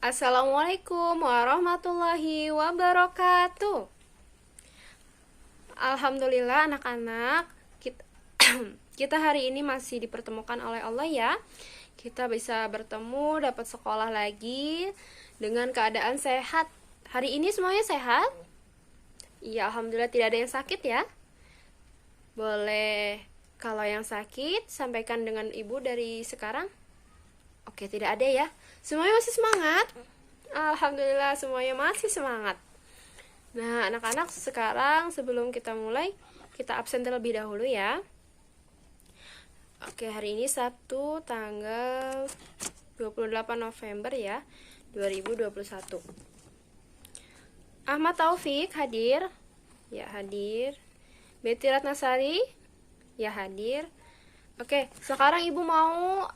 Assalamualaikum warahmatullahi wabarakatuh. Alhamdulillah anak-anak, kita, kita hari ini masih dipertemukan oleh Allah ya. Kita bisa bertemu, dapat sekolah lagi dengan keadaan sehat. Hari ini semuanya sehat? Iya, alhamdulillah tidak ada yang sakit ya. Boleh kalau yang sakit sampaikan dengan ibu dari sekarang. Oke, tidak ada ya. Semuanya masih semangat. Alhamdulillah semuanya masih semangat. Nah, anak-anak sekarang sebelum kita mulai, kita absen terlebih dahulu ya. Oke, hari ini Sabtu tanggal 28 November ya, 2021. Ahmad Taufik hadir? Ya, hadir. Betty Ratnasari? Ya, hadir. Oke, sekarang ibu mau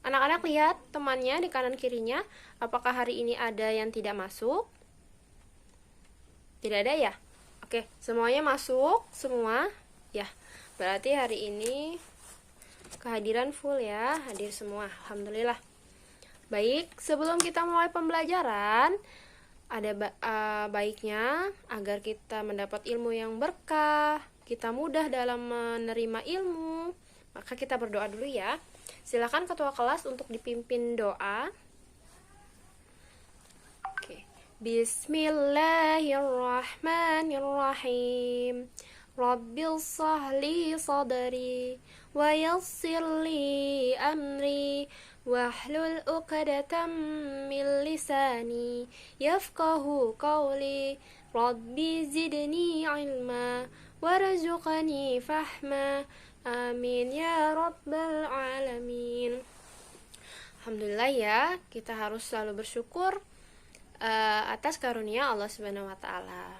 anak-anak lihat temannya di kanan kirinya. Apakah hari ini ada yang tidak masuk? Tidak ada ya? Oke, semuanya masuk semua. Ya, berarti hari ini kehadiran full ya, hadir semua. Alhamdulillah. Baik, sebelum kita mulai pembelajaran, ada baiknya agar kita mendapat ilmu yang berkah, kita mudah dalam menerima ilmu, maka kita berdoa dulu ya. Silakan ketua kelas untuk dipimpin doa. Oke. Bismillahirrahmanirrahim. Rabbil sahli sadri wa yassirli amri wahlul 'uqdatam min lisani yafqahu qawli. Rabbi zidni ilma warzuqni fahma. Amin ya rabbal alamin. Alhamdulillah ya, kita harus selalu bersyukur atas karunia Allah Subhanahu wa taala.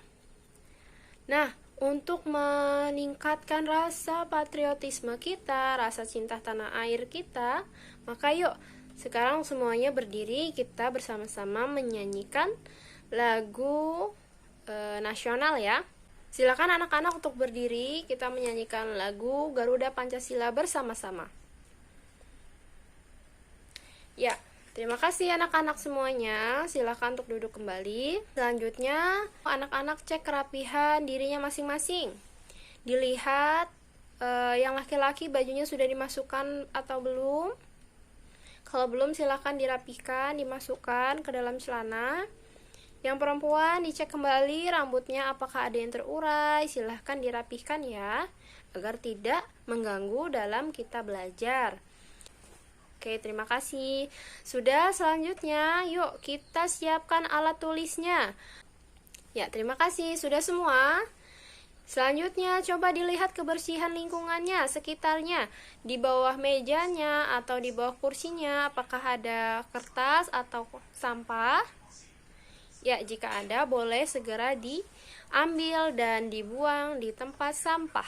Nah, untuk meningkatkan rasa patriotisme kita, rasa cinta tanah air kita, maka yuk sekarang semuanya berdiri, kita bersama-sama menyanyikan lagu nasional ya. Silakan anak-anak untuk berdiri, kita menyanyikan lagu Garuda Pancasila bersama-sama. Ya, terima kasih anak-anak semuanya. Silakan untuk duduk kembali. Selanjutnya, anak-anak cek kerapihan dirinya masing-masing. Dilihat yang laki-laki bajunya sudah dimasukkan atau belum. Kalau belum, silakan dirapikan, dimasukkan ke dalam celana. Yang perempuan dicek kembali rambutnya apakah ada yang terurai, silahkan dirapihkan ya, agar tidak mengganggu dalam kita belajar. Oke, terima kasih. Sudah, selanjutnya yuk kita siapkan alat tulisnya. Ya, terima kasih. Sudah semua? Selanjutnya coba dilihat kebersihan lingkungannya, sekitarnya, di bawah mejanya atau di bawah kursinya, apakah ada kertas atau sampah. Ya, jika ada, boleh segera diambil dan dibuang di tempat sampah.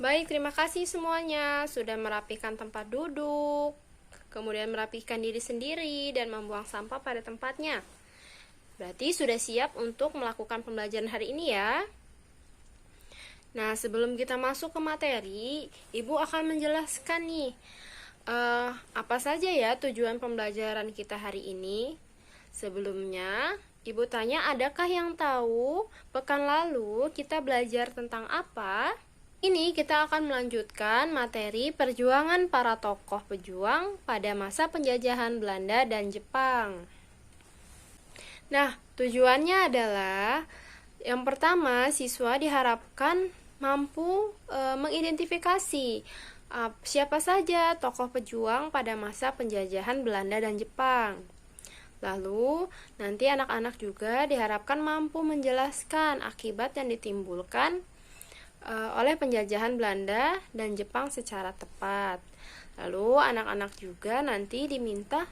Baik, terima kasih semuanya sudah merapikan tempat duduk, kemudian merapikan diri sendiri dan membuang sampah pada tempatnya. Berarti sudah siap untuk melakukan pembelajaran hari ini ya. Nah, sebelum kita masuk ke materi, Ibu akan menjelaskan nih apa saja ya tujuan pembelajaran kita hari ini. Sebelumnya, Ibu tanya, adakah yang tahu pekan lalu kita belajar tentang apa? Ini kita akan melanjutkan materi perjuangan para tokoh pejuang pada masa penjajahan Belanda dan Jepang. Nah, tujuannya adalah yang pertama, siswa diharapkan mampu mengidentifikasi siapa saja tokoh pejuang pada masa penjajahan Belanda dan Jepang. Lalu, nanti anak-anak juga diharapkan mampu menjelaskan akibat yang ditimbulkan oleh penjajahan Belanda dan Jepang secara tepat. Lalu, anak-anak juga nanti diminta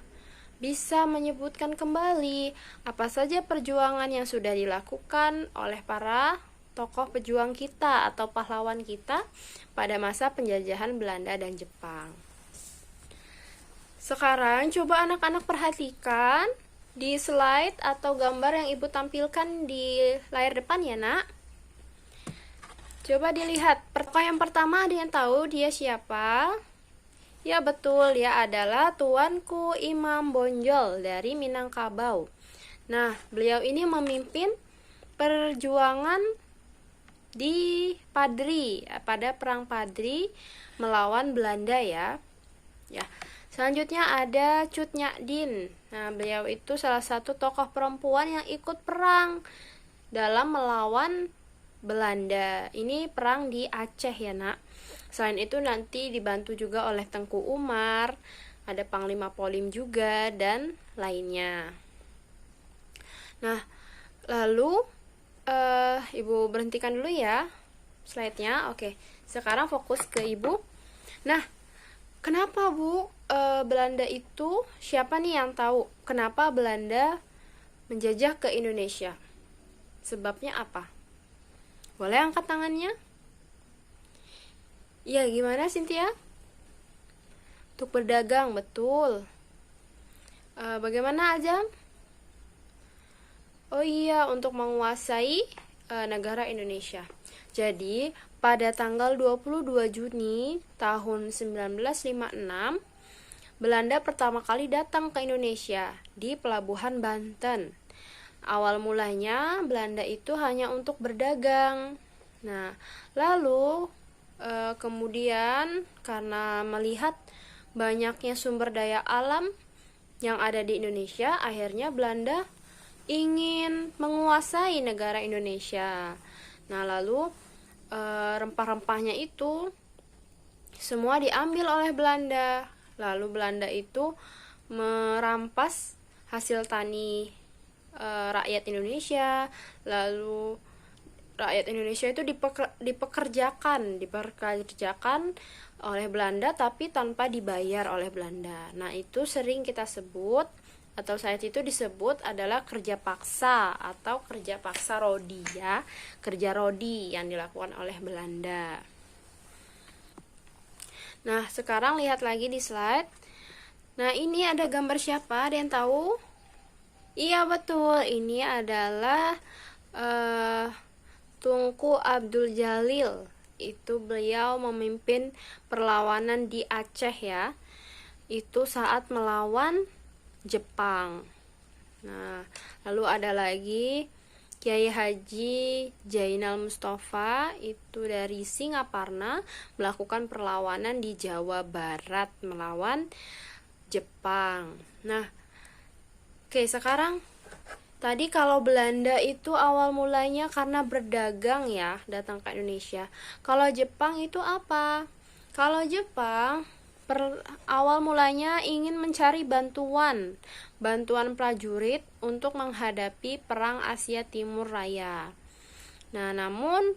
bisa menyebutkan kembali apa saja perjuangan yang sudah dilakukan oleh para tokoh pejuang kita atau pahlawan kita pada masa penjajahan Belanda dan Jepang. Sekarang coba anak-anak perhatikan di slide atau gambar yang Ibu tampilkan di layar depan ya nak. Coba dilihat, tokoh yang pertama ada yang tahu dia siapa? Ya betul, dia adalah Tuanku Imam Bonjol dari Minangkabau. Nah, beliau ini memimpin perjuangan di Padri, pada perang Padri melawan Belanda ya. Ya. Selanjutnya ada Cut Nyak Dien. Nah, beliau itu salah satu tokoh perempuan yang ikut perang dalam melawan Belanda. Ini perang di Aceh ya, Nak. Selain itu nanti dibantu juga oleh Tengku Umar, ada Panglima Polim juga dan lainnya. Nah, lalu Ibu berhentikan dulu ya slide-nya. Oke, sekarang fokus ke Ibu. Nah, kenapa Bu Belanda itu, siapa nih yang tahu kenapa Belanda menjajah ke Indonesia? Sebabnya apa? Boleh angkat tangannya? Iya, gimana Cynthia? Untuk berdagang, betul. Bagaimana Ajam? Oh iya, untuk menguasai negara Indonesia. Jadi, pada tanggal 22 Juni tahun 1956, Belanda pertama kali datang ke Indonesia di Pelabuhan Banten. Awal mulanya Belanda itu hanya untuk berdagang. Nah, lalu kemudian karena melihat banyaknya sumber daya alam yang ada di Indonesia, akhirnya Belanda ingin menguasai negara Indonesia. Nah, lalu rempah-rempahnya itu semua diambil oleh Belanda. Lalu Belanda itu merampas hasil tani rakyat Indonesia. Lalu rakyat Indonesia itu dipekerjakan oleh Belanda tapi tanpa dibayar oleh Belanda. Nah, itu sering kita sebut atau saat itu disebut adalah kerja paksa atau kerja paksa rodi ya, kerja rodi yang dilakukan oleh Belanda. Nah, sekarang lihat lagi di slide. Nah, ini ada gambar siapa? Ada yang tahu? Iya betul, ini adalah Tunku Abdul Jalil. Itu beliau memimpin perlawanan di Aceh ya. Itu saat melawan Jepang. Nah, lalu ada lagi Kiai Haji Jainal Mustafa, itu dari Singaparna, melakukan perlawanan di Jawa Barat melawan Jepang. Nah, oke, sekarang tadi kalau Belanda itu awal mulanya karena berdagang ya, datang ke Indonesia. Kalau Jepang itu apa? Kalau Jepang awal mulanya ingin mencari bantuan prajurit untuk menghadapi perang Asia Timur Raya. Nah, namun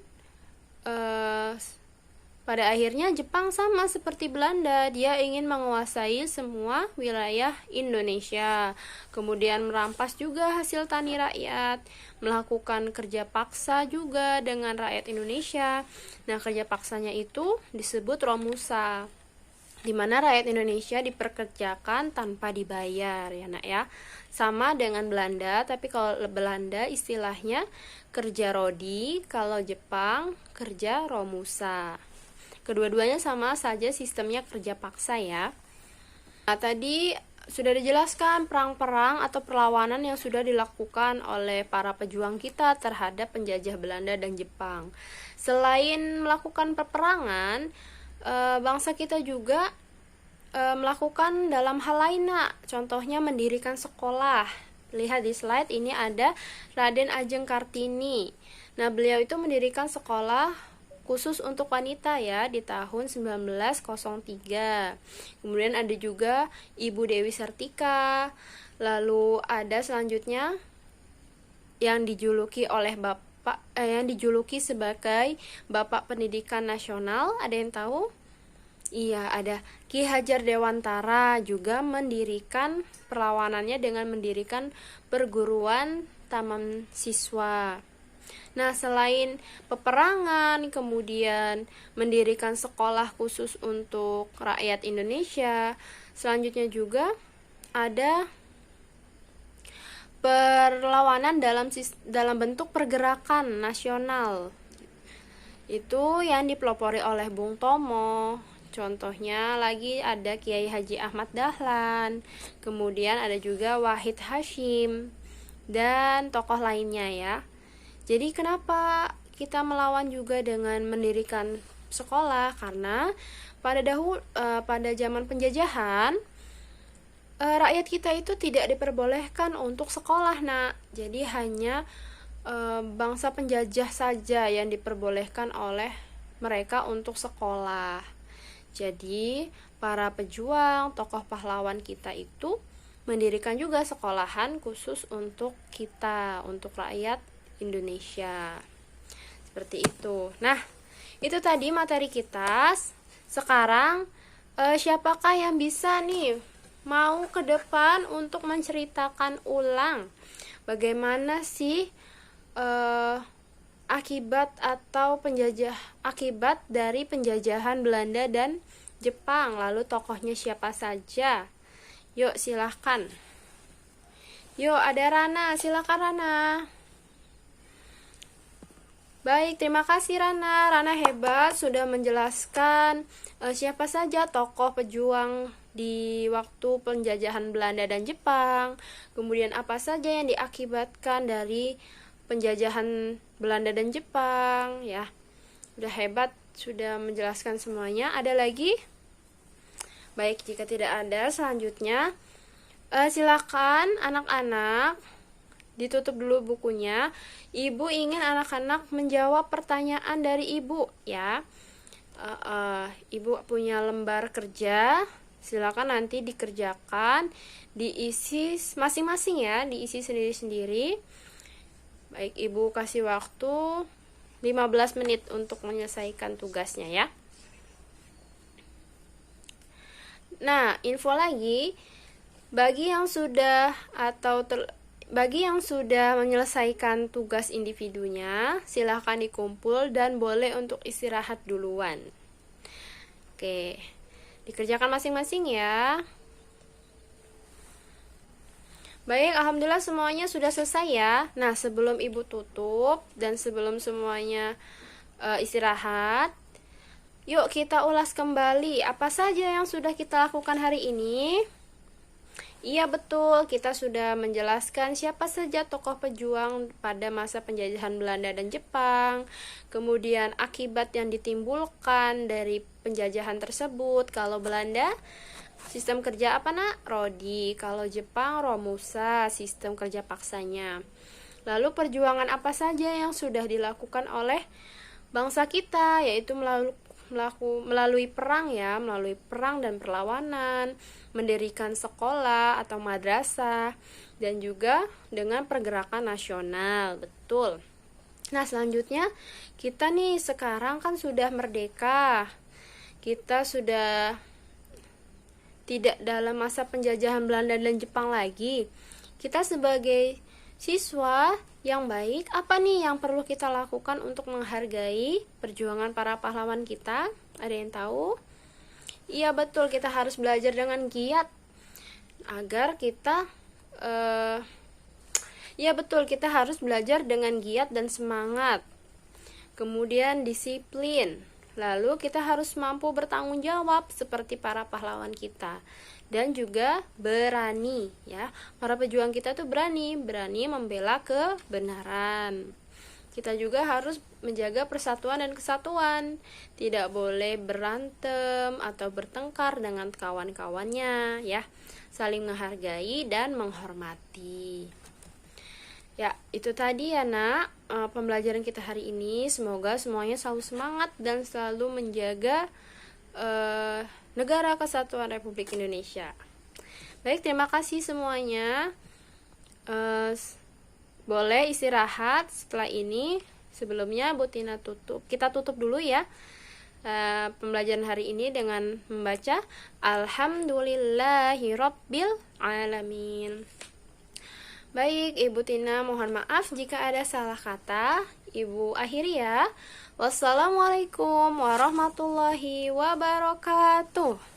pada akhirnya Jepang sama seperti Belanda, dia ingin menguasai semua wilayah Indonesia, kemudian merampas juga hasil tani rakyat, melakukan kerja paksa juga dengan rakyat Indonesia. Nah, kerja paksanya itu disebut Romusa, di mana rakyat Indonesia diperkerjakan tanpa dibayar ya Nak ya. Sama dengan Belanda, tapi kalau Belanda istilahnya kerja rodi, kalau Jepang kerja Romusa. Kedua-duanya sama saja sistemnya kerja paksa ya. Nah, tadi sudah dijelaskan perang-perang atau perlawanan yang sudah dilakukan oleh para pejuang kita terhadap penjajah Belanda dan Jepang. Selain melakukan peperangan, bangsa kita juga melakukan dalam hal lain Nak. Contohnya mendirikan sekolah. Lihat di slide ini ada Raden Ajeng Kartini. Nah, beliau itu mendirikan sekolah khusus untuk wanita ya di tahun 1903. Kemudian ada juga Ibu Dewi Sartika. Lalu ada selanjutnya yang dijuluki oleh yang dijuluki sebagai Bapak Pendidikan Nasional. Ada yang tahu? Iya, ada Ki Hajar Dewantara juga mendirikan perlawanannya dengan mendirikan perguruan taman siswa. Nah, selain peperangan, kemudian mendirikan sekolah khusus untuk rakyat Indonesia, selanjutnya juga ada perlawanan dalam bentuk pergerakan nasional. Itu yang dipelopori oleh Bung Tomo, Contohnya lagi ada Kiai Haji Ahmad Dahlan, kemudian ada juga Wahid Hashim, dan tokoh lainnya ya. Jadi kenapa kita melawan juga dengan mendirikan sekolah? Karena pada zaman penjajahan, rakyat kita itu tidak diperbolehkan untuk sekolah, nak. Jadi hanya bangsa penjajah saja yang diperbolehkan oleh mereka untuk sekolah. Jadi para pejuang, tokoh pahlawan kita itu mendirikan juga sekolahan khusus untuk kita, untuk rakyat Indonesia. Seperti itu. Nah, itu tadi materi kita. Sekarang siapakah yang bisa nih mau ke depan untuk menceritakan ulang bagaimana sih akibat dari penjajahan Belanda dan Jepang, lalu tokohnya siapa saja? Yuk silahkan. Yuk ada Rana, silakan Rana. Baik, terima kasih Rana. Rana hebat sudah menjelaskan siapa saja tokoh pejuang di waktu penjajahan Belanda dan Jepang. Kemudian apa saja yang diakibatkan dari penjajahan Belanda dan Jepang ya. Udah hebat, sudah menjelaskan semuanya. Ada lagi? Baik, jika tidak ada, selanjutnya silakan anak-anak ditutup dulu bukunya. Ibu ingin anak-anak menjawab pertanyaan dari ibu ya. Ibu punya lembar kerja, silakan nanti dikerjakan, diisi masing-masing ya, diisi sendiri-sendiri. Baik, ibu kasih waktu 15 menit untuk menyelesaikan tugasnya ya. Nah, info lagi, bagi yang sudah menyelesaikan tugas individunya, silahkan dikumpul dan boleh untuk istirahat duluan. Oke, dikerjakan masing-masing ya. Baik, alhamdulillah semuanya sudah selesai ya. Nah, sebelum ibu tutup dan sebelum semuanya istirahat, yuk kita ulas kembali apa saja yang sudah kita lakukan hari ini. Iya betul, kita sudah menjelaskan siapa saja tokoh pejuang pada masa penjajahan Belanda dan Jepang, kemudian akibat yang ditimbulkan dari penjajahan tersebut. Kalau Belanda, sistem kerja apa nak? Rodi. Kalau Jepang, Romusa, sistem kerja paksanya. Lalu perjuangan apa saja yang sudah dilakukan oleh bangsa kita, yaitu melalui perang ya, melalui perang dan perlawanan, mendirikan sekolah atau madrasah, dan juga dengan pergerakan nasional. Betul. Nah, selanjutnya kita nih sekarang kan sudah merdeka. Kita sudah tidak dalam masa penjajahan Belanda dan Jepang lagi. Kita sebagai siswa yang baik, apa nih yang perlu kita lakukan untuk menghargai perjuangan para pahlawan kita? Ada yang tahu? Iya betul, kita harus belajar dengan giat agar kita kita harus belajar dengan giat dan semangat. Kemudian disiplin. Lalu kita harus mampu bertanggung jawab seperti para pahlawan kita, dan juga berani ya. Para pejuang kita tuh berani membela kebenaran. Kita juga harus menjaga persatuan dan kesatuan. Tidak boleh berantem atau bertengkar dengan kawan-kawannya ya. Saling menghargai dan menghormati. Ya, itu tadi ya nak, pembelajaran kita hari ini. Semoga semuanya selalu semangat dan selalu menjaga Negara Kesatuan Republik Indonesia. Baik, terima kasih semuanya. Boleh istirahat setelah ini. Sebelumnya Bu Tina kita tutup dulu ya pembelajaran hari ini dengan membaca Alhamdulillahirabbil alamin. Baik, Ibu Tina mohon maaf jika ada salah kata. Ibu akhiri ya. Wassalamualaikum warahmatullahi wabarakatuh.